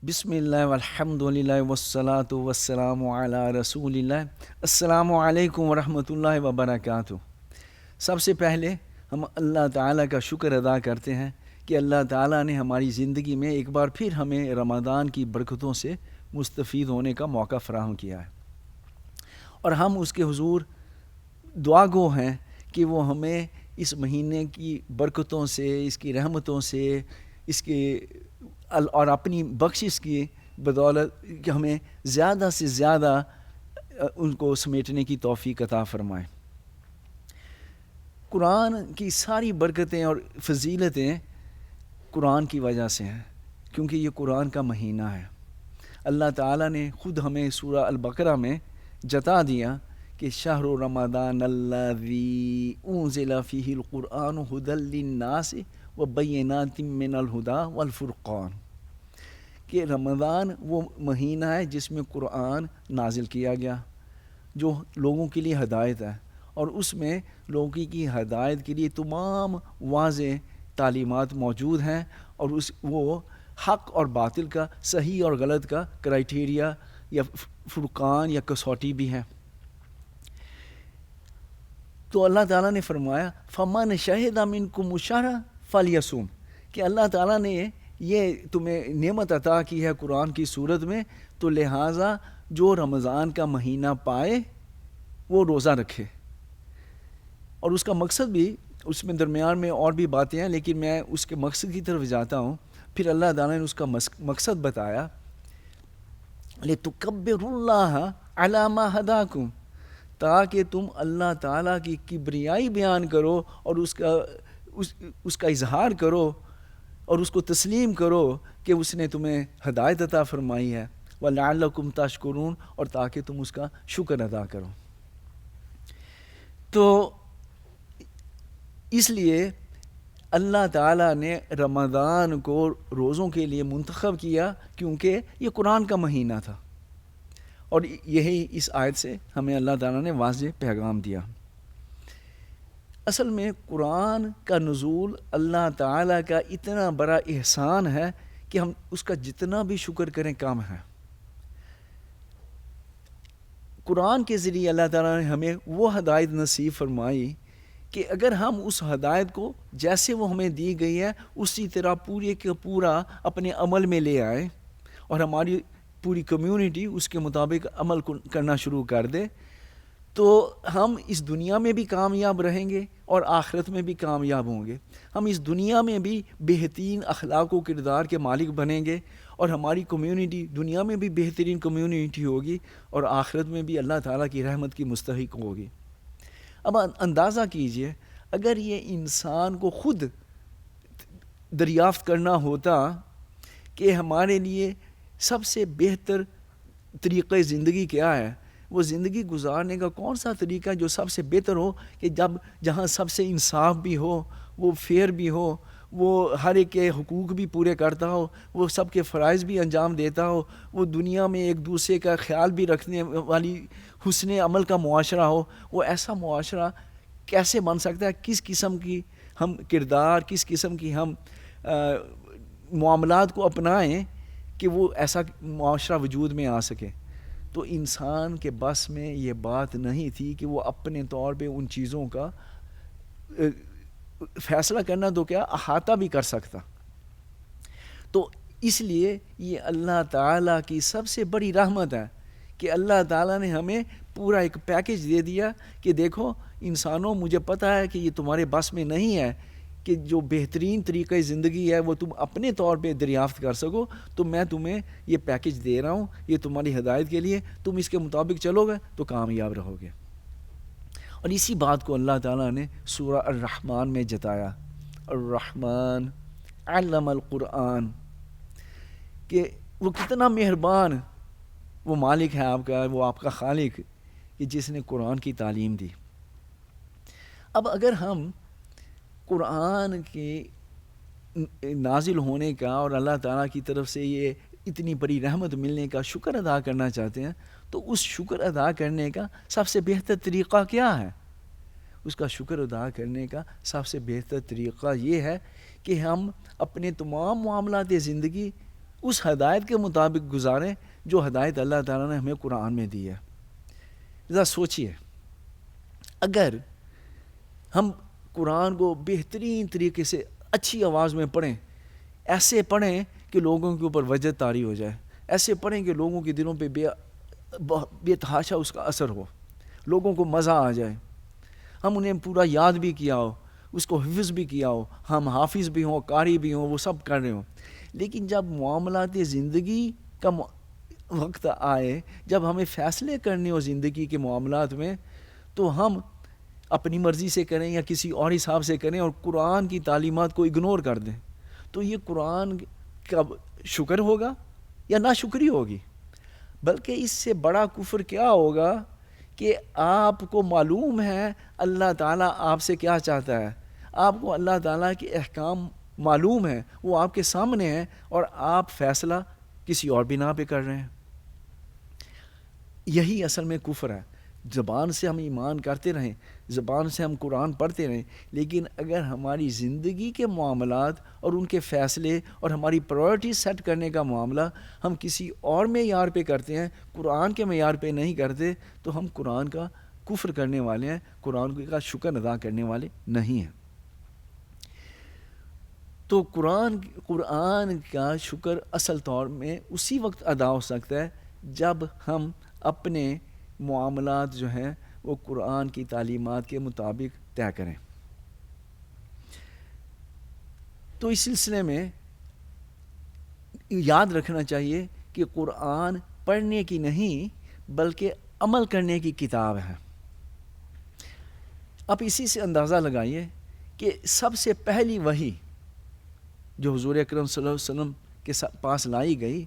بسم اللہ والحمد للہ والصلاة والسلام علی رسول اللہ۔ السلام علیکم ورحمۃ اللہ وبرکاتہ۔ سب سے پہلے ہم اللہ تعالیٰ کا شکر ادا کرتے ہیں کہ اللہ تعالیٰ نے ہماری زندگی میں ایک بار پھر ہمیں رمضان کی برکتوں سے مستفید ہونے کا موقع فراہم کیا ہے، اور ہم اس کے حضور دعا گو ہیں کہ وہ ہمیں اس مہینے کی برکتوں سے، اس کی رحمتوں سے، اس کے اور اپنی بخشش کی بدولت کہ ہمیں زیادہ سے زیادہ ان کو سمیٹنے کی توفیق عطا فرمائے۔ قرآن کی ساری برکتیں اور فضیلتیں قرآن کی وجہ سے ہیں، کیونکہ یہ قرآن کا مہینہ ہے۔ اللہ تعالیٰ نے خود ہمیں سورہ البقرہ میں جتا دیا کہ شہر رمضان الذی انزل فیہ القرآن ھدی للناس وبینات من الہدی والفرقان، کہ رمضان وہ مہینہ ہے جس میں قرآن نازل کیا گیا جو لوگوں کے لیے ہدایت ہے، اور اس میں لوگوں کی ہدایت کے لیے تمام واضح تعلیمات موجود ہیں، اور وہ حق اور باطل کا، صحیح اور غلط کا کرائیٹیریا یا فرقان یا کسوٹی بھی ہے۔ تو اللہ تعالیٰ نے فرمایا فَمَنْ شَهِدَ مِنْكُمُ الشَّهْرَ فَلْيَصُمْ، کہ اللہ تعالیٰ نے یہ تمہیں نعمت عطا کی ہے قرآن کی صورت میں، تو لہٰذا جو رمضان کا مہینہ پائے وہ روزہ رکھے۔ اور اس کا مقصد بھی اس میں درمیان میں اور بھی باتیں ہیں، لیکن میں اس کے مقصد کی طرف جاتا ہوں۔ پھر اللہ تعالیٰ نے اس کا مقصد بتایا لِتُكَبِّرُوا اللَّهَ عَلَى مَا هَدَاكُمْ، تاکہ تم اللہ تعالیٰ کی کبریائی بیان کرو اور اس کا اظہار کرو اور اس کو تسلیم کرو کہ اس نے تمہیں ہدایت عطا فرمائی ہے، وَلَعَلَّكُمْ تَشْكُرُونَ، اور تاکہ تم اس کا شکر ادا کرو۔ تو اس لیے اللہ تعالیٰ نے رمضان کو روزوں کے لیے منتخب کیا، کیونکہ یہ قرآن کا مہینہ تھا، اور یہی اس آیت سے ہمیں اللہ تعالیٰ نے واضح پیغام دیا۔ اصل میں قرآن کا نزول اللہ تعالیٰ کا اتنا بڑا احسان ہے کہ ہم اس کا جتنا بھی شکر کریں کم ہے۔ قرآن کے ذریعے اللہ تعالیٰ نے ہمیں وہ ہدایت نصیب فرمائی کہ اگر ہم اس ہدایت کو جیسے وہ ہمیں دی گئی ہے اسی طرح پورے کے پورا اپنے عمل میں لے آئے، اور ہماری پوری کمیونٹی اس کے مطابق عمل کرنا شروع کر دے، تو ہم اس دنیا میں بھی کامیاب رہیں گے اور آخرت میں بھی کامیاب ہوں گے۔ ہم اس دنیا میں بھی بہترین اخلاق و کردار کے مالک بنیں گے، اور ہماری کمیونٹی دنیا میں بھی بہترین کمیونٹی ہوگی، اور آخرت میں بھی اللہ تعالیٰ کی رحمت کی مستحق ہوگی۔ اب اندازہ کیجئے اگر یہ انسان کو خود دریافت کرنا ہوتا کہ ہمارے لیے سب سے بہتر طریقہ زندگی کیا ہے، وہ زندگی گزارنے کا کون سا طریقہ جو سب سے بہتر ہو، کہ جہاں سب سے انصاف بھی ہو، وہ فیئر بھی ہو، وہ ہر ایک کے حقوق بھی پورے کرتا ہو، وہ سب کے فرائض بھی انجام دیتا ہو، وہ دنیا میں ایک دوسرے کا خیال بھی رکھنے والی حسن عمل کا معاشرہ ہو، وہ ایسا معاشرہ کیسے بن سکتا ہے؟ کس قسم کی ہم کردار، کس قسم کی ہم معاملات کو اپنائیں کہ وہ ایسا معاشرہ وجود میں آ سکے؟ تو انسان کے بس میں یہ بات نہیں تھی کہ وہ اپنے طور پہ ان چیزوں کا فیصلہ کرنا تو کیا احاطہ بھی کر سکتا۔ تو اس لیے یہ اللہ تعالیٰ کی سب سے بڑی رحمت ہے کہ اللہ تعالیٰ نے ہمیں پورا ایک پیکج دے دیا کہ دیکھو انسانوں، مجھے پتہ ہے کہ یہ تمہارے بس میں نہیں ہے کہ جو بہترین طریقہ زندگی ہے وہ تم اپنے طور پہ دریافت کر سکو، تو میں تمہیں یہ پیکج دے رہا ہوں، یہ تمہاری ہدایت کے لیے، تم اس کے مطابق چلو گے تو کامیاب رہو گے۔ اور اسی بات کو اللہ تعالیٰ نے سورہ الرحمن میں جتایا، الرحمن علم القرآن، کہ وہ کتنا مہربان وہ مالک ہے آپ کا، وہ آپ کا خالق، کہ جس نے قرآن کی تعلیم دی۔ اب اگر ہم قرآن کے نازل ہونے کا اور اللہ تعالیٰ کی طرف سے یہ اتنی بڑی رحمت ملنے کا شکر ادا کرنا چاہتے ہیں، تو اس شکر ادا کرنے کا سب سے بہتر طریقہ کیا ہے؟ اس کا شکر ادا کرنے کا سب سے بہتر طریقہ یہ ہے کہ ہم اپنے تمام معاملات زندگی اس ہدایت کے مطابق گزاریں جو ہدایت اللہ تعالیٰ نے ہمیں قرآن میں دی ہے. ذرا سوچئے، اگر ہم قرآن کو بہترین طریقے سے اچھی آواز میں پڑھیں، ایسے پڑھیں کہ لوگوں کے اوپر وجد طاری ہو جائے، ایسے پڑھیں کہ لوگوں کے دلوں پہ بے تحاشا اس کا اثر ہو، لوگوں کو مزہ آ جائے، ہم انہیں پورا یاد بھی کیا ہو، اس کو حفظ بھی کیا ہو، ہم حافظ بھی ہوں، قاری بھی ہوں، وہ سب کر رہے ہوں، لیکن جب معاملات زندگی کا وقت آئے، جب ہمیں فیصلے کرنے ہو زندگی کے معاملات میں، تو ہم اپنی مرضی سے کریں یا کسی اور حساب سے کریں اور قرآن کی تعلیمات کو اگنور کر دیں، تو یہ قرآن کا شکر ہوگا یا ناشکری ہوگی؟ بلکہ اس سے بڑا کفر کیا ہوگا کہ آپ کو معلوم ہے اللہ تعالیٰ آپ سے کیا چاہتا ہے، آپ کو اللہ تعالیٰ کے احکام معلوم ہے، وہ آپ کے سامنے ہیں، اور آپ فیصلہ کسی اور بنا پہ کر رہے ہیں. یہی اصل میں کفر ہے. زبان سے ہم ایمان کرتے رہیں، زبان سے ہم قرآن پڑھتے رہیں، لیکن اگر ہماری زندگی کے معاملات اور ان کے فیصلے اور ہماری پرائرٹی سیٹ کرنے کا معاملہ ہم کسی اور معیار پہ کرتے ہیں، قرآن کے معیار پہ نہیں کرتے، تو ہم قرآن کا کفر کرنے والے ہیں، قرآن کا شکر ادا کرنے والے نہیں ہیں. تو قرآن کا شکر اصل طور میں اسی وقت ادا ہو سکتا ہے جب ہم اپنے معاملات جو ہیں وہ قرآن کی تعلیمات کے مطابق طے کریں. تو اس سلسلے میں یاد رکھنا چاہیے کہ قرآن پڑھنے کی نہیں بلکہ عمل کرنے کی کتاب ہے. آپ اسی سے اندازہ لگائیے کہ سب سے پہلی وحی جو حضور اکرم صلی اللہ علیہ وسلم کے پاس لائی گئی،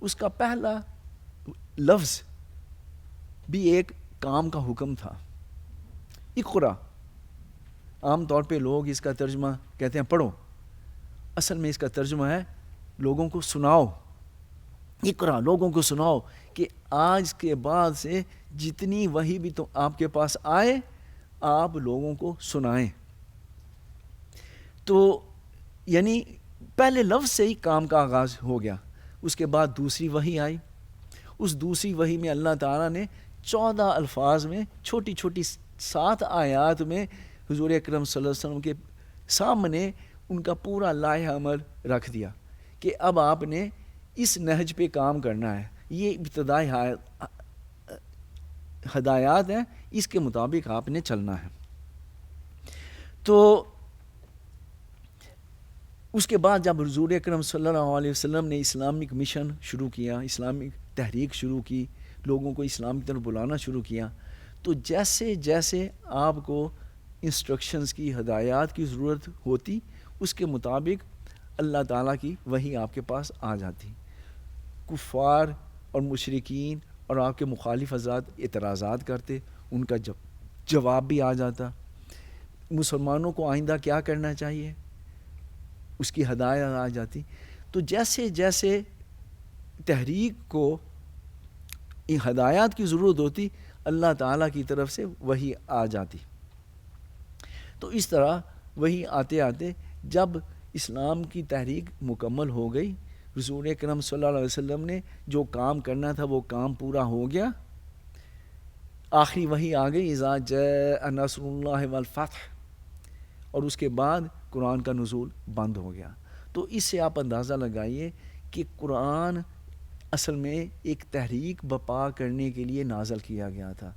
اس کا پہلا لفظ بھی ایک کام کا حکم تھا، اقرا. عام طور پہ لوگ اس کا ترجمہ کہتے ہیں پڑھو، اصل میں اس کا ترجمہ ہے لوگوں کو سناؤ. اقرا، لوگوں کو سناؤ کہ آج کے بعد سے جتنی وحی بھی تو آپ کے پاس آئے آپ لوگوں کو سنائیں. تو یعنی پہلے لفظ سے ہی کام کا آغاز ہو گیا. اس کے بعد دوسری وحی آئی، اس دوسری وحی میں اللہ تعالیٰ نے 14 الفاظ میں چھوٹی چھوٹی 7 آیات میں حضور اکرم صلی اللہ علیہ وسلم کے سامنے ان کا پورا لائحہ عمل رکھ دیا کہ اب آپ نے اس نہج پہ کام کرنا ہے، یہ ابتدائی ہدایات ہیں، اس کے مطابق آپ نے چلنا ہے. تو اس کے بعد جب حضور اکرم صلی اللہ علیہ وسلم نے اسلامک مشن شروع کیا، اسلامک تحریک شروع کی، لوگوں کو اسلام کی طرف بلانا شروع کیا، تو جیسے جیسے آپ کو انسٹرکشنز کی، ہدایات کی ضرورت ہوتی، اس کے مطابق اللہ تعالیٰ کی وحی آپ کے پاس آ جاتی. کفار اور مشرکین اور آپ کے مخالف حضرات اعتراضات کرتے، ان کا جواب بھی آ جاتا. مسلمانوں کو آئندہ کیا کرنا چاہیے، اس کی ہدایت آ جاتی. تو جیسے جیسے تحریک کو ان ہدایات کی ضرورت ہوتی، اللہ تعالیٰ کی طرف سے وحی آ جاتی. تو اس طرح وحی آتے آتے جب اسلام کی تحریک مکمل ہو گئی، رسول اکرم صلی اللہ علیہ وسلم نے جو کام کرنا تھا وہ کام پورا ہو گیا. آخری وحی آ گئی، اذا جاء نصر اللہ والفتح، اور اس کے بعد قرآن کا نزول بند ہو گیا. تو اس سے آپ اندازہ لگائیے کہ قرآن اصل میں ایک تحریک بپا کرنے کے لیے نازل کیا گیا تھا.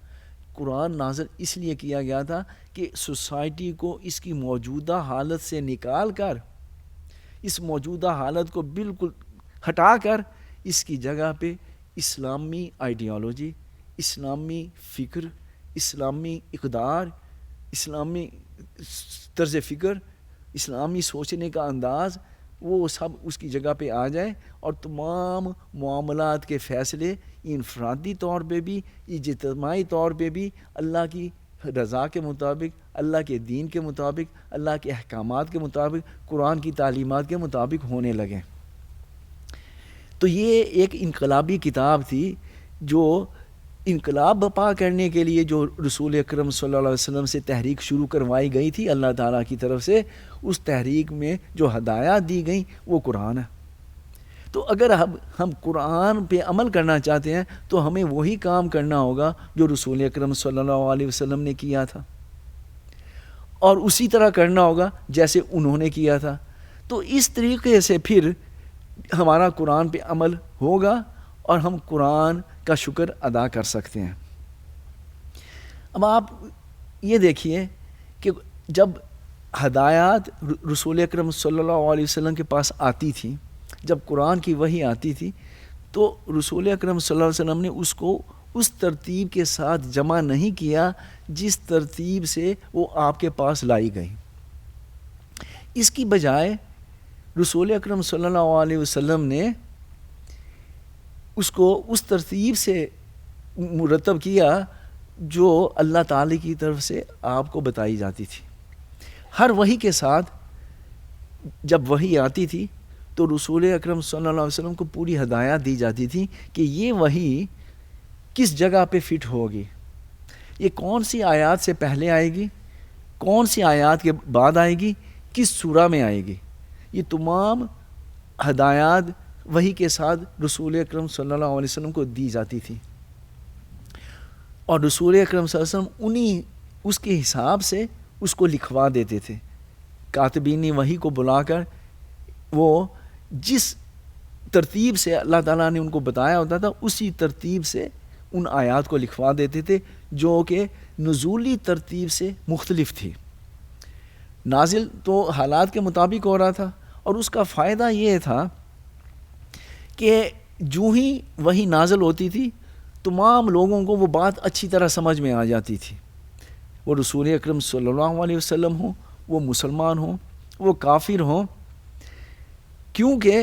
قرآن نازل اس لیے کیا گیا تھا کہ سوسائٹی کو اس کی موجودہ حالت سے نکال کر، اس موجودہ حالت کو بالکل ہٹا کر، اس کی جگہ پہ اسلامی آئیڈیالوجی، اسلامی فکر، اسلامی اقدار، اسلامی طرز فکر، اسلامی سوچنے کا انداز، وہ سب اس کی جگہ پہ آ جائے، اور تمام معاملات کے فیصلے انفرادی طور پہ بھی، اجتماعی طور پہ بھی اللہ کی رضا کے مطابق، اللہ کے دین کے مطابق، اللہ کے احکامات کے مطابق، قرآن کی تعلیمات کے مطابق ہونے لگیں. تو یہ ایک انقلابی کتاب تھی جو انقلاب بپا کرنے کے لیے جو رسول اکرم صلی اللہ علیہ وسلم سے تحریک شروع کروائی گئی تھی اللہ تعالیٰ کی طرف سے. اس تحریک میں جو ہدایات دی گئیں وہ قرآن ہے. تو اگر ہم قرآن پہ عمل کرنا چاہتے ہیں تو ہمیں وہی کام کرنا ہوگا جو رسول اکرم صلی اللہ علیہ وسلم نے کیا تھا، اور اسی طرح کرنا ہوگا جیسے انہوں نے کیا تھا. تو اس طریقے سے پھر ہمارا قرآن پہ عمل ہوگا اور ہم قرآن کا شکر ادا کر سکتے ہیں. اب آپ یہ دیکھیے کہ جب ہدایات رسول اکرم صلی اللہ علیہ وسلم کے پاس آتی تھی، جب قرآن کی وحی آتی تھی، تو رسول اکرم صلی اللہ علیہ وسلم نے اس کو اس ترتیب کے ساتھ جمع نہیں کیا جس ترتیب سے وہ آپ کے پاس لائی گئی. اس کی بجائے رسول اکرم صلی اللہ علیہ وسلم نے اس کو اس ترتیب سے مرتب کیا جو اللہ تعالی کی طرف سے آپ کو بتائی جاتی تھی. ہر وحی کے ساتھ جب وحی آتی تھی تو رسول اکرم صلی اللہ علیہ وسلم کو پوری ہدایات دی جاتی تھی کہ یہ وحی کس جگہ پہ فٹ ہوگی، یہ کون سی آیات سے پہلے آئے گی، کون سی آیات کے بعد آئے گی، کس سورہ میں آئے گی. یہ تمام ہدایات وحی کے ساتھ رسول اکرم صلی اللہ علیہ وسلم کو دی جاتی تھی، اور رسول اکرم صلی اللہ علیہ وسلم اس کے حساب سے اس کو لکھوا دیتے تھے. کاتبین وحی کو بلا کر وہ جس ترتیب سے اللہ تعالیٰ نے ان کو بتایا ہوتا تھا اسی ترتیب سے ان آیات کو لکھوا دیتے تھے جو کہ نزولی ترتیب سے مختلف تھی. نازل تو حالات کے مطابق ہو رہا تھا، اور اس کا فائدہ یہ تھا کہ جو ہی وہی نازل ہوتی تھی تمام لوگوں کو وہ بات اچھی طرح سمجھ میں آ جاتی تھی. وہ رسول اکرم صلی اللہ علیہ وسلم ہوں، وہ مسلمان ہوں، وہ کافر ہوں، کیونکہ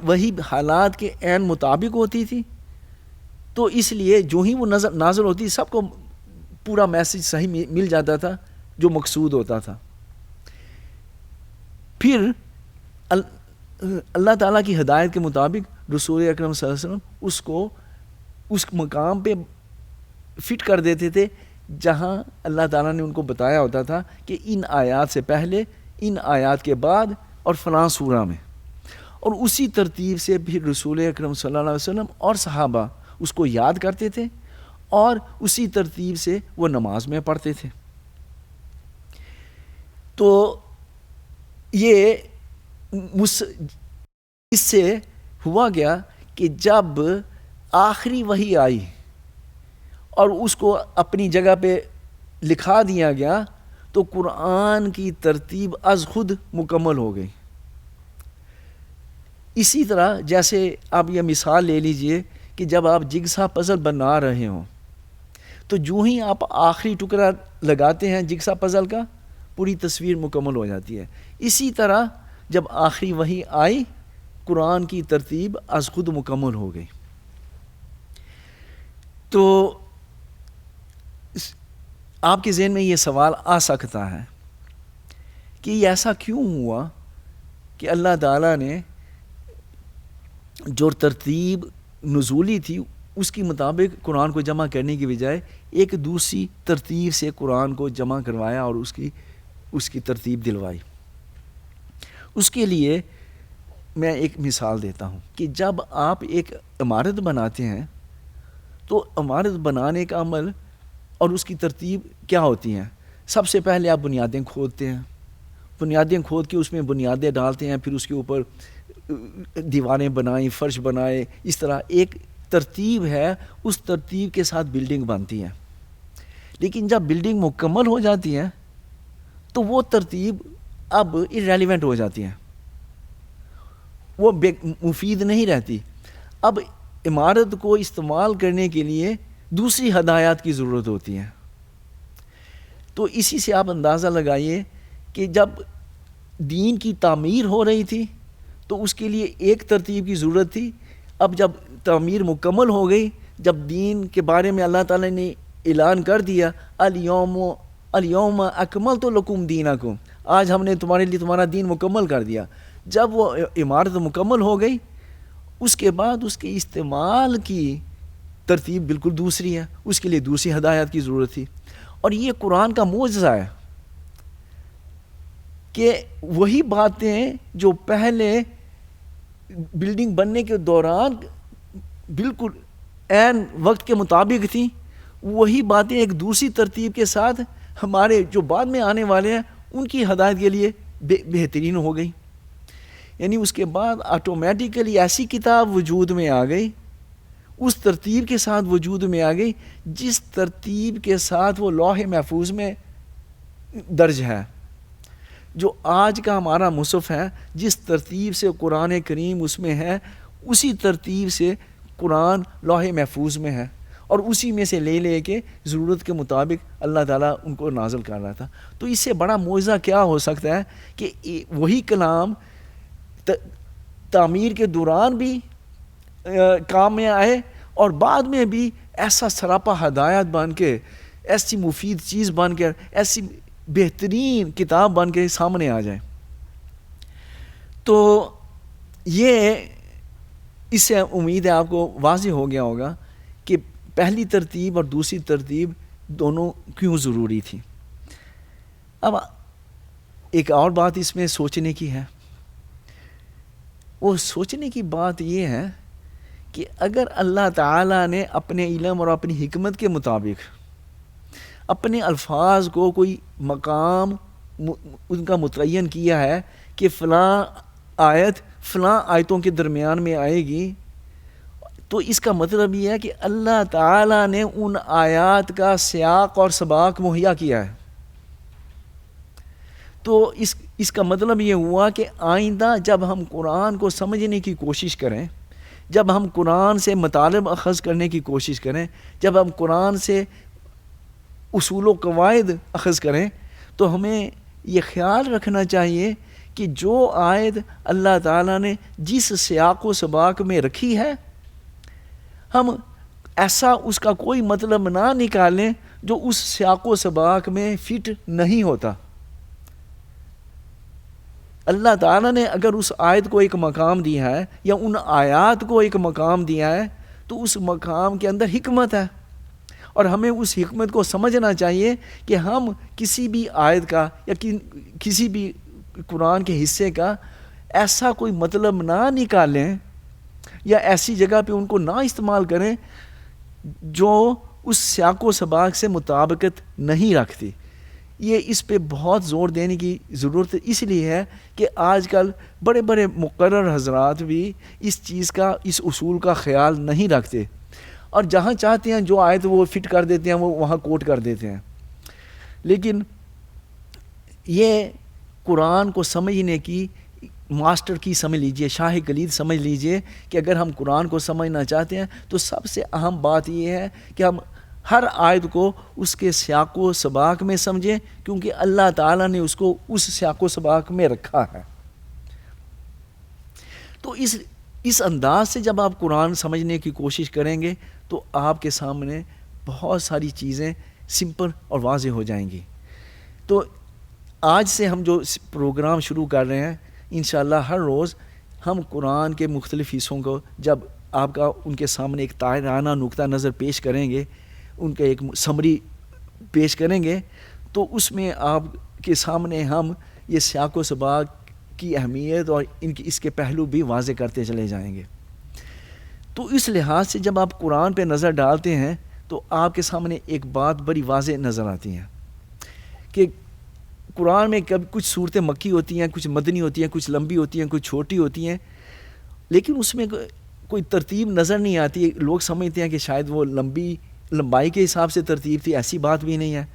وہی حالات کے عین مطابق ہوتی تھی. تو اس لیے جو ہی وہ نازل ہوتی سب کو پورا میسج صحیح مل جاتا تھا جو مقصود ہوتا تھا. پھر اللہ تعالیٰ کی ہدایت کے مطابق رسول اکرم صلی اللہ علیہ وسلم اس کو اس مقام پہ فٹ کر دیتے تھے جہاں اللہ تعالیٰ نے ان کو بتایا ہوتا تھا کہ ان آیات سے پہلے، ان آیات کے بعد اور فلاں سورہ میں. اور اسی ترتیب سے پھر رسول اکرم صلی اللہ علیہ وسلم اور صحابہ اس کو یاد کرتے تھے اور اسی ترتیب سے وہ نماز میں پڑھتے تھے. تو یہ اس سے ہوا گیا کہ جب آخری وحی آئی اور اس کو اپنی جگہ پہ لکھا دیا گیا تو قرآن کی ترتیب از خود مکمل ہو گئی. اسی طرح جیسے آپ یہ مثال لے لیجئے کہ جب آپ جگسا پزل بنا رہے ہوں تو جو ہی آپ آخری ٹکڑا لگاتے ہیں جگسا پزل کا پوری تصویر مکمل ہو جاتی ہے. اسی طرح جب آخری وحی آئی قرآن کی ترتیب از خود مکمل ہو گئی. تو آپ کے ذہن میں یہ سوال آ سکتا ہے کہ یہ ایسا کیوں ہوا کہ اللہ تعالیٰ نے جو ترتیب نزولی تھی اس کے مطابق قرآن کو جمع کرنے کی بجائے ایک دوسری ترتیب سے قرآن کو جمع کروایا اور اس کی ترتیب دلوائی. اس کے لیے میں ایک مثال دیتا ہوں کہ جب آپ ایک عمارت بناتے ہیں تو عمارت بنانے کا عمل اور اس کی ترتیب کیا ہوتی ہیں. سب سے پہلے آپ بنیادیں کھودتے ہیں، بنیادیں کھود کے اس میں بنیادیں ڈالتے ہیں، پھر اس کے اوپر دیواریں بنائیں، فرش بنائے، اس طرح ایک ترتیب ہے، اس ترتیب کے ساتھ بلڈنگ بنتی ہے. لیکن جب بلڈنگ مکمل ہو جاتی ہے تو وہ ترتیب اب irrelevant ہو جاتی ہے، وہ مفید نہیں رہتی. اب عمارت کو استعمال کرنے کے لیے دوسری ہدایات کی ضرورت ہوتی ہے. تو اسی سے آپ اندازہ لگائیے کہ جب دین کی تعمیر ہو رہی تھی تو اس کے لیے ایک ترتیب کی ضرورت تھی. اب جب تعمیر مکمل ہو گئی، جب دین کے بارے میں اللہ تعالیٰ نے اعلان کر دیا الیوم اکملت لکم دینکم، آج ہم نے تمہارے لیے تمہارا دین مکمل کر دیا. جب وہ عمارت مکمل ہو گئی اس کے بعد اس کے استعمال کی ترتیب بالکل دوسری ہے، اس کے لیے دوسری ہدایات کی ضرورت تھی. اور یہ قرآن کا معجزہ ہے کہ وہی باتیں جو پہلے بلڈنگ بننے کے دوران بالکل عین وقت کے مطابق تھیں، وہی باتیں ایک دوسری ترتیب کے ساتھ ہمارے جو بعد میں آنے والے ہیں ان کی ہدایت کے لیے بہترین ہو گئی. یعنی اس کے بعد آٹومیٹیکلی ایسی کتاب وجود میں آ گئی، اس ترتیب کے ساتھ وجود میں آ گئی جس ترتیب کے ساتھ وہ لوح محفوظ میں درج ہے. جو آج کا ہمارا مصحف ہے، جس ترتیب سے قرآن کریم اس میں ہے، اسی ترتیب سے قرآن لوح محفوظ میں ہے، اور اسی میں سے لے کے ضرورت کے مطابق اللہ تعالیٰ ان کو نازل کر رہا تھا. تو اس سے بڑا معجزہ کیا ہو سکتا ہے کہ وہی کلام تعمیر کے دوران بھی کام میں آئے اور بعد میں بھی ایسا سراپا ہدایت بن کے، ایسی مفید چیز بن کے، ایسی بہترین کتاب بن کے سامنے آ جائے. تو یہ اس سے امید ہے آپ کو واضح ہو گیا ہوگا کہ پہلی ترتیب اور دوسری ترتیب دونوں کیوں ضروری تھی. اب ایک اور بات اس میں سوچنے کی ہے. وہ سوچنے کی بات یہ ہے کہ اگر اللہ تعالیٰ نے اپنے علم اور اپنی حکمت کے مطابق اپنے الفاظ کو کوئی مقام ان کا متعین کیا ہے کہ فلاں آیت فلاں آیتوں کے درمیان میں آئے گی، تو اس کا مطلب یہ ہے کہ اللہ تعالیٰ نے ان آیات کا سیاق اور سباق مہیا کیا ہے. تو اس کا مطلب یہ ہوا کہ آئندہ جب ہم قرآن کو سمجھنے کی کوشش کریں، جب ہم قرآن سے مطالب اخذ کرنے کی کوشش کریں، جب ہم قرآن سے اصول و قواعد اخذ کریں، تو ہمیں یہ خیال رکھنا چاہیے کہ جو آیت اللہ تعالیٰ نے جس سیاق و سباق میں رکھی ہے، ہم ایسا اس کا کوئی مطلب نہ نکالیں جو اس سیاق و سباق میں فٹ نہیں ہوتا. اللہ تعالیٰ نے اگر اس آیت کو ایک مقام دیا ہے یا ان آیات کو ایک مقام دیا ہے تو اس مقام کے اندر حکمت ہے، اور ہمیں اس حکمت کو سمجھنا چاہیے کہ ہم کسی بھی آیت کا یا کسی بھی قرآن کے حصے کا ایسا کوئی مطلب نہ نکالیں یا ایسی جگہ پہ ان کو نہ استعمال کریں جو اس سیاق و سباق سے مطابقت نہیں رکھتی. یہ اس پہ بہت زور دینے کی ضرورت اس لیے ہے کہ آج کل بڑے بڑے مقرر حضرات بھی اس چیز کا، اس اصول کا خیال نہیں رکھتے، اور جہاں چاہتے ہیں جو آیت وہ فٹ کر دیتے ہیں، وہ وہاں کوٹ کر دیتے ہیں. لیکن یہ قرآن کو سمجھنے کی ماسٹر کی سمجھ لیجئے، شاہ کلید سمجھ لیجئے کہ اگر ہم قرآن کو سمجھنا چاہتے ہیں تو سب سے اہم بات یہ ہے کہ ہم ہر آیت کو اس کے سیاق و سباق میں سمجھیں، کیونکہ اللہ تعالیٰ نے اس کو اس سیاق و سباق میں رکھا ہے. تو اس انداز سے جب آپ قرآن سمجھنے کی کوشش کریں گے تو آپ کے سامنے بہت ساری چیزیں سمپل اور واضح ہو جائیں گی. تو آج سے ہم جو پروگرام شروع کر رہے ہیں، انشاءاللہ ہر روز ہم قرآن کے مختلف حصوں کو جب آپ کا ان کے سامنے ایک طاہرانہ نقطہ نظر پیش کریں گے، ان کا ایک سمری پیش کریں گے، تو اس میں آپ کے سامنے ہم یہ سیاق و سباق کی اہمیت اور اس کے پہلو بھی واضح کرتے چلے جائیں گے. تو اس لحاظ سے جب آپ قرآن پہ نظر ڈالتے ہیں تو آپ کے سامنے ایک بات بڑی واضح نظر آتی ہے کہ قرآن میں کچھ صورتیں مکی ہوتی ہیں، کچھ مدنی ہوتی ہیں، کچھ لمبی ہوتی ہیں، کچھ چھوٹی ہوتی ہیں، لیکن اس میں کوئی ترتیب نظر نہیں آتی. لوگ سمجھتے ہیں کہ شاید وہ لمبائی کے حساب سے ترتیب تھی، ایسی بات بھی نہیں ہے.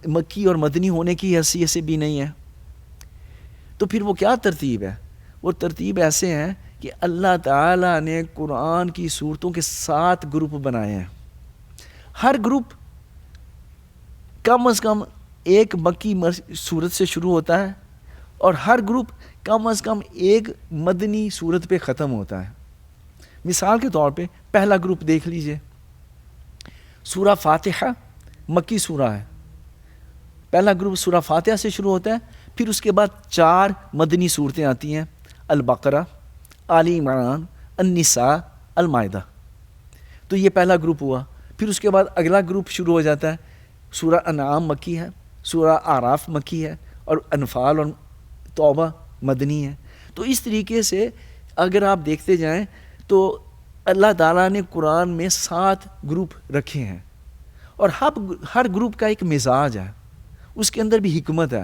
مکی اور مدنی ہونے کی حیثیت سے بھی نہیں ہے. تو پھر وہ کیا ترتیب ہے؟ وہ ترتیب ایسے ہیں کہ اللہ تعالیٰ نے قرآن کی صورتوں کے 7 گروپ بنائے ہیں. ہر گروپ کم از کم ایک مکی صورت سے شروع ہوتا ہے، اور ہر گروپ کم از کم ایک مدنی صورت پہ ختم ہوتا ہے. مثال کے طور پہ پہلا گروپ دیکھ لیجئے، سورہ فاتحہ مکی سورہ ہے. پہلا گروپ سورہ فاتحہ سے شروع ہوتا ہے، پھر اس کے بعد 4 مدنی صورتیں آتی ہیں، البقرہ، آل عمران، النساء، المائدہ. تو یہ پہلا گروپ ہوا. پھر اس کے بعد اگلا گروپ شروع ہو جاتا ہے، سورہ انعام مکی ہے، سورہ اعراف مکی ہے، اور انفال اور توبہ مدنی ہے. تو اس طریقے سے اگر آپ دیکھتے جائیں تو اللہ تعالیٰ نے قرآن میں 7 گروپ رکھے ہیں، اور ہر گروپ کا ایک مزاج ہے، اس کے اندر بھی حکمت ہے.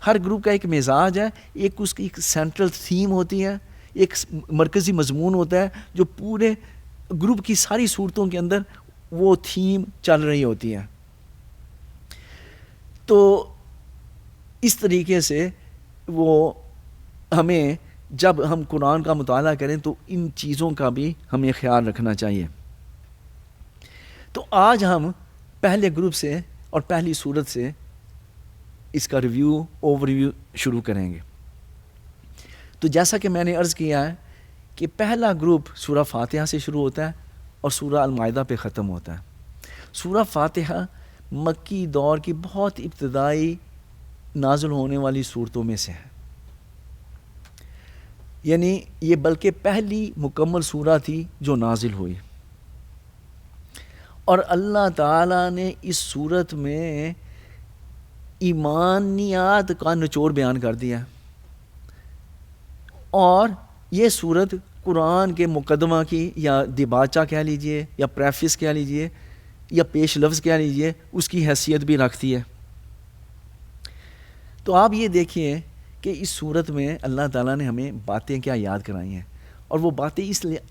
ہر گروپ کا ایک مزاج ہے، ایک اس کی ایک سینٹرل تھیم ہوتی ہے، ایک مرکزی مضمون ہوتا ہے جو پورے گروپ کی ساری صورتوں کے اندر وہ تھیم چل رہی ہوتی ہے. تو اس طریقے سے وہ ہمیں جب ہم قرآن کا مطالعہ کریں تو ان چیزوں کا بھی ہمیں خیال رکھنا چاہیے. تو آج ہم پہلے گروپ سے اور پہلی صورت سے اس کا اوور ریویو شروع کریں گے. تو جیسا کہ میں نے عرض کیا ہے کہ پہلا گروپ سورہ فاتحہ سے شروع ہوتا ہے اور سورہ المائدہ پہ ختم ہوتا ہے. سورہ فاتحہ مکی دور کی بہت ابتدائی نازل ہونے والی صورتوں میں سے ہے، یعنی یہ بلکہ پہلی مکمل سورہ تھی جو نازل ہوئی. اور اللہ تعالیٰ نے اس صورت میں ایمانیات کا نچوڑ بیان کر دیا، اور یہ صورت قرآن کے مقدمہ کی یا دیباچہ کہہ لیجئے یا پریفس کہہ لیجئے یا پیش لفظ کہہ لیجئے اس کی حیثیت بھی رکھتی ہے. تو آپ یہ دیکھیے کہ اس صورت میں اللہ تعالیٰ نے ہمیں باتیں کیا یاد کرائی ہیں، اور وہ باتیں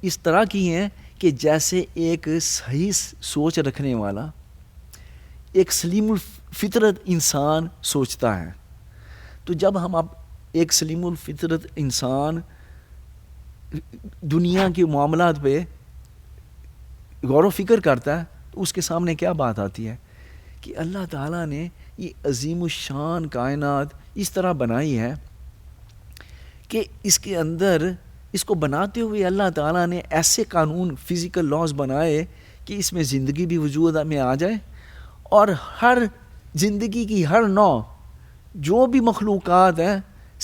اس طرح کی ہیں کہ جیسے ایک صحیح سوچ رکھنے والا، ایک سلیم الفطرت انسان سوچتا ہے. تو جب ہم ایک سلیم الفطرت انسان دنیا کے معاملات پہ غور و فکر کرتا ہے تو اس کے سامنے کیا بات آتی ہے کہ اللہ تعالیٰ نے یہ عظیم الشان کائنات اس طرح بنائی ہے کہ اس کے اندر اس کو بناتے ہوئے اللہ تعالیٰ نے ایسے قانون فزیکل لاز بنائے کہ اس میں زندگی بھی وجود میں آ جائے، اور ہر زندگی کی ہر نوع جو بھی مخلوقات ہیں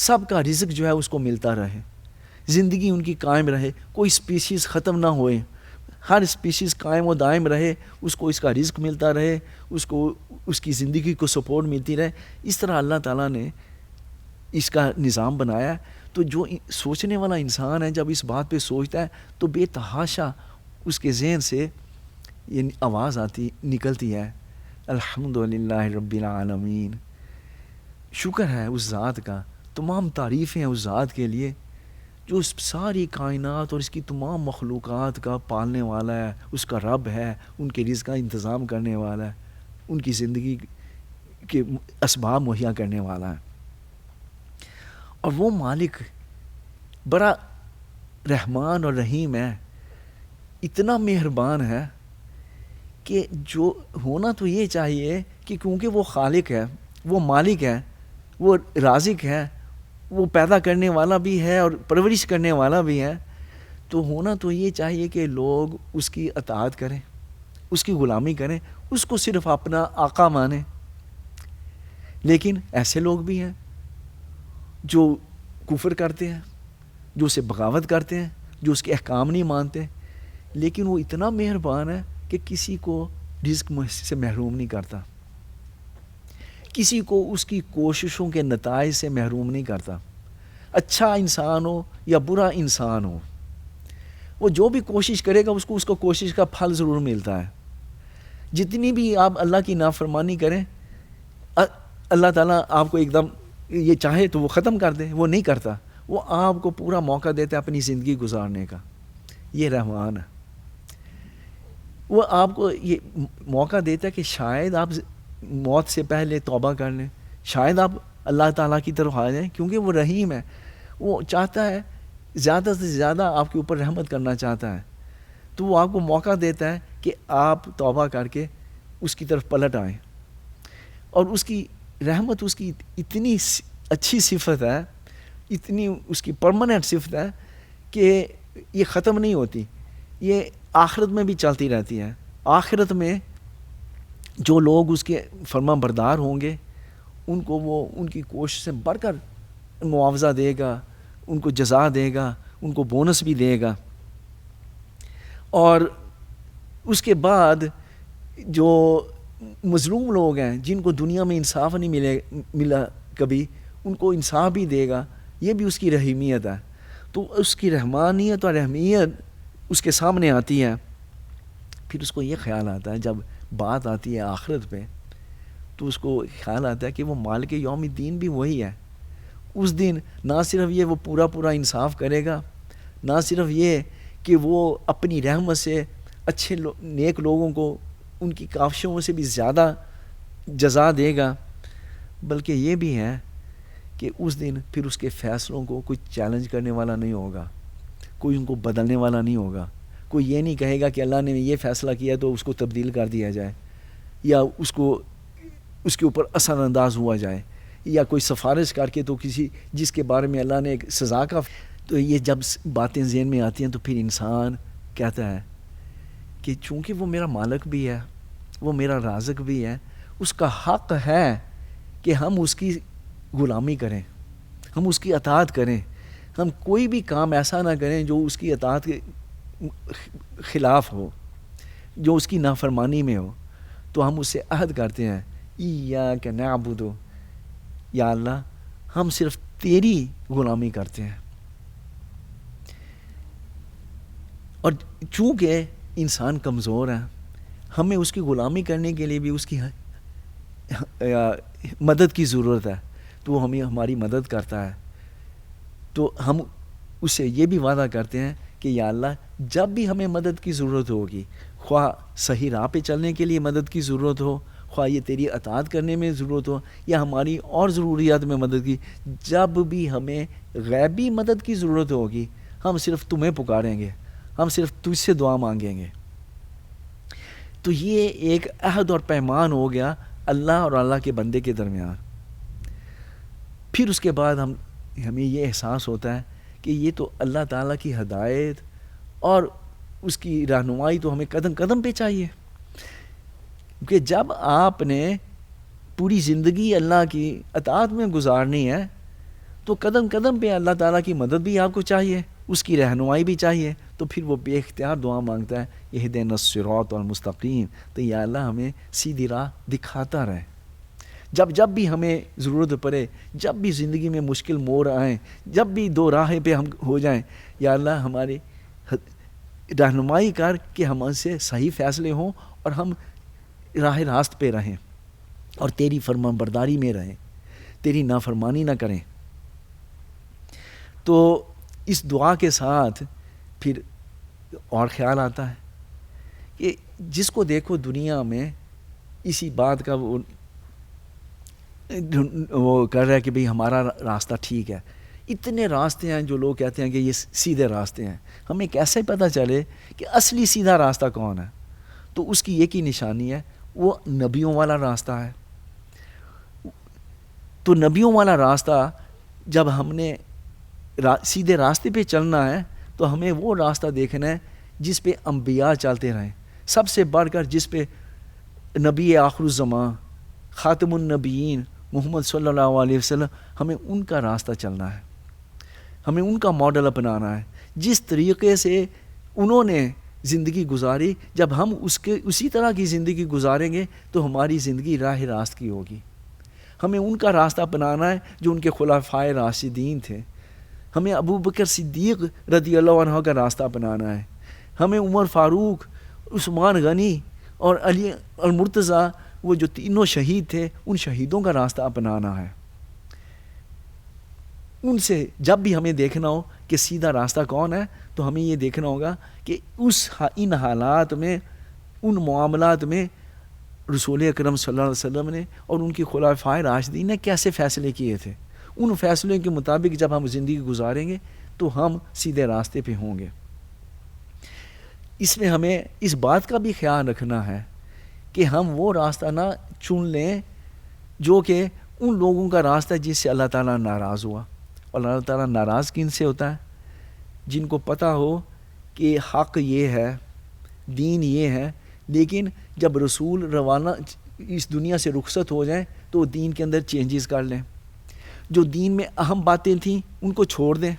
سب کا رزق جو ہے اس کو ملتا رہے، زندگی ان کی قائم رہے، کوئی اسپیشیز ختم نہ ہوئے، ہر اسپیشیز قائم و دائم رہے، اس کو اس کا رزق ملتا رہے، اس کو اس کی زندگی کو سپورٹ ملتی رہے. اس طرح اللہ تعالیٰ نے اس کا نظام بنایا. تو جو سوچنے والا انسان ہے جب اس بات پہ سوچتا ہے تو بے تحاشا اس کے ذہن سے یہ آواز نکلتی ہے، الحمدللہ رب العالمین. شکر ہے اس ذات کا، تمام تعریفیں ہیں اس ذات کے لیے جو اس ساری کائنات اور اس کی تمام مخلوقات کا پالنے والا ہے، اس کا رب ہے، ان کے رزق کا انتظام کرنے والا ہے، ان کی زندگی کے اسباب مہیا کرنے والا ہے. اور وہ مالک بڑا رحمان اور رحیم ہے، اتنا مہربان ہے کہ جو ہونا تو یہ چاہیے کہ کیونکہ وہ خالق ہے، وہ مالک ہے، وہ رازق ہے، وہ پیدا کرنے والا بھی ہے اور پرورش کرنے والا بھی ہے، تو ہونا تو یہ چاہیے کہ لوگ اس کی اطاعت کریں، اس کی غلامی کریں، اس کو صرف اپنا آقا مانیں. لیکن ایسے لوگ بھی ہیں جو کفر کرتے ہیں، جو اسے بغاوت کرتے ہیں، جو اس کے احکام نہیں مانتے. لیکن وہ اتنا مہربان ہے کہ کسی کو رزق سے محروم نہیں کرتا، کسی کو اس کی کوششوں کے نتائج سے محروم نہیں کرتا. اچھا انسان ہو یا برا انسان ہو، وہ جو بھی کوشش کرے گا اس کو کوشش کا پھل ضرور ملتا ہے. جتنی بھی آپ اللہ کی نافرمانی کریں، اللہ تعالیٰ آپ کو ایک دم یہ چاہے تو وہ ختم کر دے، وہ نہیں کرتا، وہ آپ کو پورا موقع دیتا ہے اپنی زندگی گزارنے کا. یہ رحمان ہے، وہ آپ کو یہ موقع دیتا ہے کہ شاید آپ موت سے پہلے توبہ کر لیں، شاید آپ اللہ تعالیٰ کی طرف آ جائیں، کیونکہ وہ رحیم ہے. وہ چاہتا ہے زیادہ سے زیادہ آپ کے اوپر رحمت کرنا چاہتا ہے، تو وہ آپ کو موقع دیتا ہے کہ آپ توبہ کر کے اس کی طرف پلٹ آئیں. اور اس کی رحمت اس کی اتنی اچھی صفت ہے، اتنی اس کی پرماننٹ صفت ہے کہ یہ ختم نہیں ہوتی، یہ آخرت میں بھی چلتی رہتی ہے. آخرت میں جو لوگ اس کے فرما بردار ہوں گے ان کو وہ ان کی کوشش سے بڑھ کر معاوضہ دے گا، ان کو جزا دے گا، ان کو بونس بھی دے گا. اور اس کے بعد جو مظلوم لوگ ہیں جن کو دنیا میں انصاف نہیں ملا کبھی، ان کو انصاف بھی دے گا یہ بھی اس کی رحیمیت ہے. تو اس کی رحمانیت اور رحمیت اس کے سامنے آتی ہے. پھر اس کو یہ خیال آتا ہے جب بات آتی ہے آخرت پہ، تو اس کو خیال آتا ہے کہ وہ مالک یوم الدین بھی وہی ہے. اس دن نہ صرف یہ وہ پورا انصاف کرے گا، نہ صرف یہ کہ وہ اپنی رحمت سے اچھے نیک لوگوں کو ان کی کاوشوں سے بھی زیادہ جزا دے گا، بلکہ یہ بھی ہے کہ اس دن پھر اس کے فیصلوں کو کوئی چیلنج کرنے والا نہیں ہوگا، کوئی ان کو بدلنے والا نہیں ہوگا. کوئی یہ نہیں کہے گا کہ اللہ نے یہ فیصلہ کیا تو اس کو تبدیل کر دیا جائے، یا اس کے اوپر اثر انداز ہوا جائے، یا کوئی سفارش کر کے تو کسی جس کے بارے میں اللہ نے ایک سزا کا. تو یہ جب باتیں ذہن میں آتی ہیں تو پھر انسان کہتا ہے کہ چونکہ وہ میرا مالک بھی ہے، وہ میرا رازق بھی ہے، اس کا حق ہے کہ ہم اس کی غلامی کریں، ہم اس کی اطاعت کریں. ہم کوئی بھی کام ایسا نہ کریں جو اس کی اطاعت کے خلاف ہو، جو اس کی نافرمانی میں ہو. تو ہم اس سے عہد کرتے ہیں، ایاک نعبد، یا اللہ ہم صرف تیری غلامی کرتے ہیں. اور چونکہ انسان کمزور ہے، ہمیں اس کی غلامی کرنے کے لیے بھی اس کی مدد کی ضرورت ہے، تو وہ ہمیں ہماری مدد کرتا ہے. تو ہم اس سے یہ بھی وعدہ کرتے ہیں کہ یا اللہ جب بھی ہمیں مدد کی ضرورت ہوگی، خواہ صحیح راہ پہ چلنے کے لیے مدد کی ضرورت ہو، خواہ یہ تیری اطاعت کرنے میں ضرورت ہو، یا ہماری اور ضروریات میں مدد کی، جب بھی ہمیں غیبی مدد کی ضرورت ہوگی، ہم صرف تمہیں پکاریں گے، ہم صرف تجھ سے دعا مانگیں گے. تو یہ ایک عہد اور پیمان ہو گیا اللہ اور اللہ کے بندے کے درمیان. پھر اس کے بعد ہمیں یہ احساس ہوتا ہے کہ یہ تو اللہ تعالیٰ کی ہدایت اور اس کی رہنمائی تو ہمیں قدم قدم پہ چاہیے. کہ جب آپ نے پوری زندگی اللہ کی اطاعت میں گزارنی ہے تو قدم قدم پہ اللہ تعالیٰ کی مدد بھی آپ کو چاہیے، اس کی رہنمائی بھی چاہیے. تو پھر وہ بے اختیار دعا مانگتا ہے، اہدنا الصراط المستقیم، تو یا اللہ ہمیں سیدھی راہ دکھاتا رہے. جب بھی ہمیں ضرورت پڑے، جب بھی زندگی میں مشکل موڑ آئیں، جب بھی دو راہیں پہ ہم ہو جائیں، یا اللہ ہماری رہنمائی کر کہ ہم سے صحیح فیصلے ہوں اور ہم راہ راست پہ رہیں اور تیری فرمان برداری میں رہیں، تیری نافرمانی نہ کریں. تو اس دعا کے ساتھ پھر اور خیال آتا ہے کہ جس کو دیکھو دنیا میں اسی بات کا وہ کر رہا ہے کہ بھئی ہمارا راستہ ٹھیک ہے. اتنے راستے ہیں جو لوگ کہتے ہیں کہ یہ سیدھے راستے ہیں. ہمیں کیسے پتہ چلے کہ اصلی سیدھا راستہ کون ہے؟ تو اس کی ایک ہی نشانی ہے، وہ نبیوں والا راستہ ہے. تو نبیوں والا راستہ جب ہم نے سیدھے راستے پہ چلنا ہے تو ہمیں وہ راستہ دیکھنا ہے جس پہ انبیاء چلتے رہیں، سب سے بڑھ کر جس پہ نبی آخر الزمان خاتم النبیین محمد صلی اللہ علیہ وسلم، ہمیں ان کا راستہ چلنا ہے، ہمیں ان کا ماڈل اپنانا ہے. جس طریقے سے انہوں نے زندگی گزاری، جب ہم اسی طرح کی زندگی گزاریں گے تو ہماری زندگی راہ راست کی ہوگی. ہمیں ان کا راستہ اپنانا ہے جو ان کے خلفائے راشدین تھے. ہمیں ابو بکر صدیق رضی اللہ عنہ کا راستہ اپنانا ہے. ہمیں عمر فاروق، عثمان غنی اور علی المرتضیٰ، وہ جو تینوں شہید تھے، ان شہیدوں کا راستہ اپنانا ہے. ان سے جب بھی ہمیں دیکھنا ہو کہ سیدھا راستہ کون ہے تو ہمیں یہ دیکھنا ہوگا کہ ان حالات میں، ان معاملات میں رسول اکرم صلی اللہ علیہ وسلم نے اور ان کی خلفائے راشدین نے کیسے فیصلے کیے تھے. ان فیصلوں کے مطابق جب ہم زندگی گزاریں گے تو ہم سیدھے راستے پہ ہوں گے. اس میں ہمیں اس بات کا بھی خیال رکھنا ہے کہ ہم وہ راستہ نہ چن لیں جو کہ ان لوگوں کا راستہ جس سے اللہ تعالیٰ ناراض ہوا. اور اللہ تعالیٰ ناراض کن سے ہوتا ہے؟ جن کو پتہ ہو کہ حق یہ ہے، دین یہ ہے، لیکن جب رسول روانہ اس دنیا سے رخصت ہو جائیں تو دین کے اندر چینجز کر لیں. جو دین میں اہم باتیں تھیں ان کو چھوڑ دیں،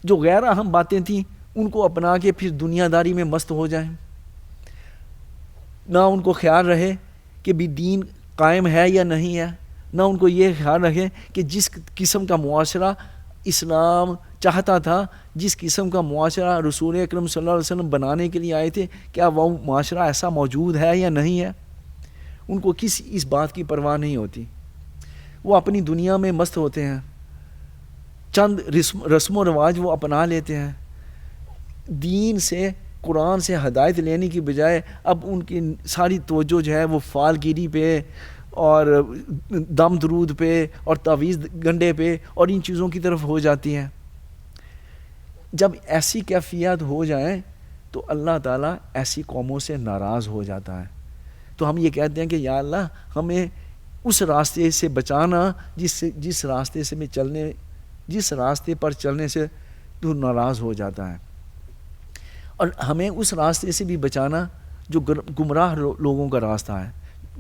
جو غیر اہم باتیں تھیں ان کو اپنا کے پھر دنیا داری میں مست ہو جائیں. نہ ان کو خیال رہے کہ بھی دین قائم ہے یا نہیں ہے، نہ ان کو یہ خیال رکھے کہ جس قسم کا معاشرہ اسلام چاہتا تھا جس قسم کا معاشرہ رسول اکرم صلی اللہ علیہ وسلم بنانے کے لیے آئے تھے، کیا وہ معاشرہ ایسا موجود ہے یا نہیں ہے؟ ان کو کسی اس بات کی پرواہ نہیں ہوتی، وہ اپنی دنیا میں مست ہوتے ہیں، چند رسم و رواج وہ اپنا لیتے ہیں، دین سے قرآن سے ہدایت لینے کی بجائے اب ان کی ساری توجہ جو ہے وہ فال گیری پہ اور دم درود پہ اور تعویذ گنڈے پہ اور ان چیزوں کی طرف ہو جاتی ہیں۔ جب ایسی کیفیت ہو جائیں تو اللہ تعالیٰ ایسی قوموں سے ناراض ہو جاتا ہے، تو ہم یہ کہتے ہیں کہ یا اللہ ہمیں اس راستے سے بچانا جس راستے پر چلنے سے تو ناراض ہو جاتا ہے، اور ہمیں اس راستے سے بھی بچانا جو گمراہ لوگوں کا راستہ ہے۔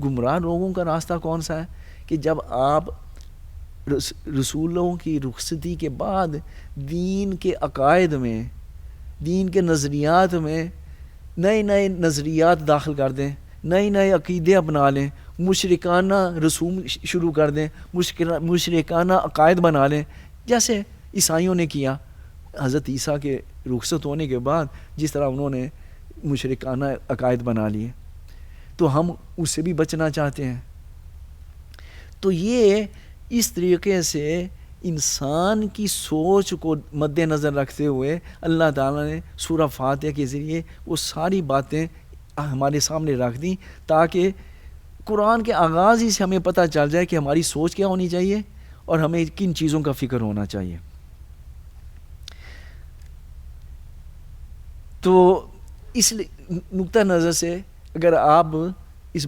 گمراہ لوگوں کا راستہ کون سا ہے؟ کہ جب آپ رسولوں کی رخصتی کے بعد دین کے عقائد میں، دین کے نظریات میں نئے نظریات داخل کر دیں، نئے عقیدے اپنا لیں، مشرکانہ رسوم شروع کر دیں، مشرکانہ عقائد بنا لیں، جیسے عیسائیوں نے کیا حضرت عیسیٰ کے رخصت ہونے کے بعد، جس طرح انہوں نے مشرکانہ عقائد بنا لیے، تو ہم اس سے بھی بچنا چاہتے ہیں۔ تو یہ اس طریقے سے انسان کی سوچ کو مد نظر رکھتے ہوئے اللہ تعالیٰ نے سورہ فاتحہ کے ذریعے وہ ساری باتیں ہمارے سامنے رکھ دیں، تاکہ قرآن کے آغاز ہی سے ہمیں پتہ چل جائے کہ ہماری سوچ کیا ہونی چاہیے اور ہمیں کن چیزوں کا فکر ہونا چاہیے۔ تو اس نقطہ نظر سے اگر آپ اس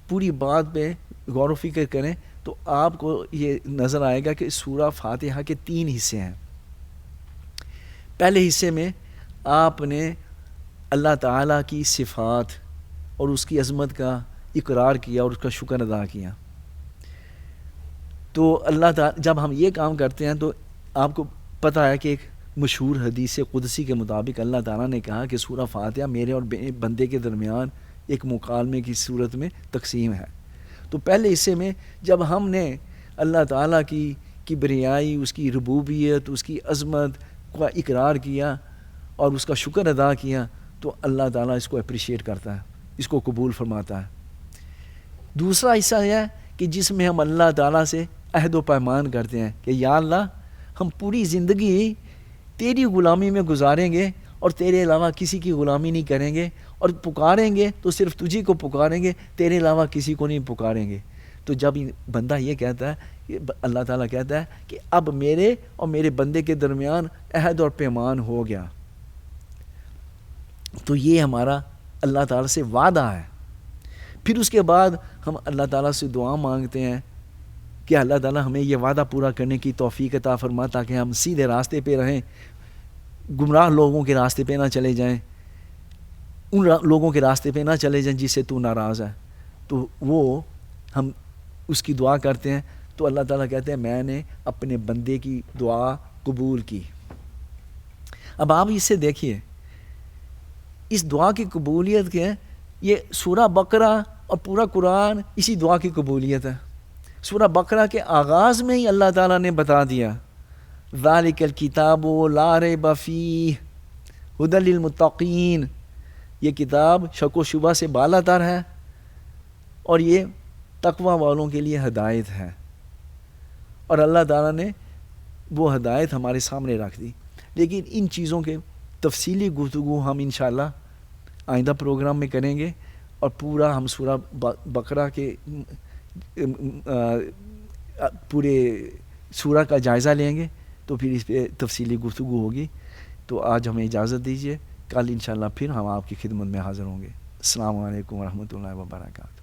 پوری بات پہ غور و فکر کریں تو آپ کو یہ نظر آئے گا کہ سورہ فاتحہ کے 3 حصے ہیں۔ پہلے حصے میں آپ نے اللہ تعالیٰ کی صفات اور اس کی عظمت کا اقرار کیا اور اس کا شکر ادا کیا۔ تو اللہ تعالیٰ جب ہم یہ کام کرتے ہیں تو آپ کو پتہ ہے کہ ایک مشہور حدیث قدسی کے مطابق اللہ تعالیٰ نے کہا کہ سورہ فاتحہ میرے اور بندے کے درمیان ایک مکالمے کی صورت میں تقسیم ہے۔ تو پہلے حصے میں جب ہم نے اللہ تعالیٰ کی کبریائی، اس کی ربوبیت، اس کی عظمت کا اقرار کیا اور اس کا شکر ادا کیا تو اللہ تعالیٰ اس کو اپریشیٹ کرتا ہے، اس کو قبول فرماتا ہے۔ دوسرا حصہ یہ ہے کہ جس میں ہم اللہ تعالیٰ سے عہد و پیمان کرتے ہیں کہ یا اللہ ہم پوری زندگی تیری غلامی میں گزاریں گے اور تیرے علاوہ کسی کی غلامی نہیں کریں گے، اور پکاریں گے تو صرف تجھی کو پکاریں گے، تیرے علاوہ کسی کو نہیں پکاریں گے۔ تو جب بندہ یہ کہتا ہے، اللہ تعالیٰ کہتا ہے کہ اب میرے اور میرے بندے کے درمیان عہد اور پیمان ہو گیا، تو یہ ہمارا اللہ تعالیٰ سے وعدہ ہے۔ پھر اس کے بعد ہم اللہ تعالیٰ سے دعا مانگتے ہیں کہ اللہ تعالیٰ ہمیں یہ وعدہ پورا کرنے کی توفیق عطا فرما، تاکہ ہم سیدھے راستے پہ رہیں، گمراہ لوگوں کے راستے پہ نہ چلے جائیں، ان لوگوں کے راستے پہ نہ چلے جائیں جس سے تو ناراض ہے۔ تو وہ ہم اس کی دعا کرتے ہیں تو اللہ تعالیٰ کہتے ہیں میں نے اپنے بندے کی دعا قبول کی۔ اب آپ اس سے دیکھیے اس دعا کی قبولیت کے، یہ سورہ بقرہ اور پورا قرآن اسی دعا کی قبولیت ہے۔ سورہ بقرہ کے آغاز میں ہی اللہ تعالیٰ نے بتا دیا ذالک الکتاب لا ریب فیہ ھدی للمتقین، یہ کتاب شک و شبہ سے بالا تر ہے اور یہ تقوی والوں کے لیے ہدایت ہے، اور اللہ تعالیٰ نے وہ ہدایت ہمارے سامنے رکھ دی۔ لیکن ان چیزوں کے تفصیلی گفتگو ہم انشاءاللہ آئندہ پروگرام میں کریں گے، اور پورا ہم سورہ بقرہ کے پورے سورہ کا جائزہ لیں گے، تو پھر اس پہ تفصیلی گفتگو ہوگی۔ تو آج ہمیں اجازت دیجیے، کل انشاءاللہ پھر ہم آپ کی خدمت میں حاضر ہوں گے۔ السلام علیکم ورحمۃ اللہ وبرکاتہ۔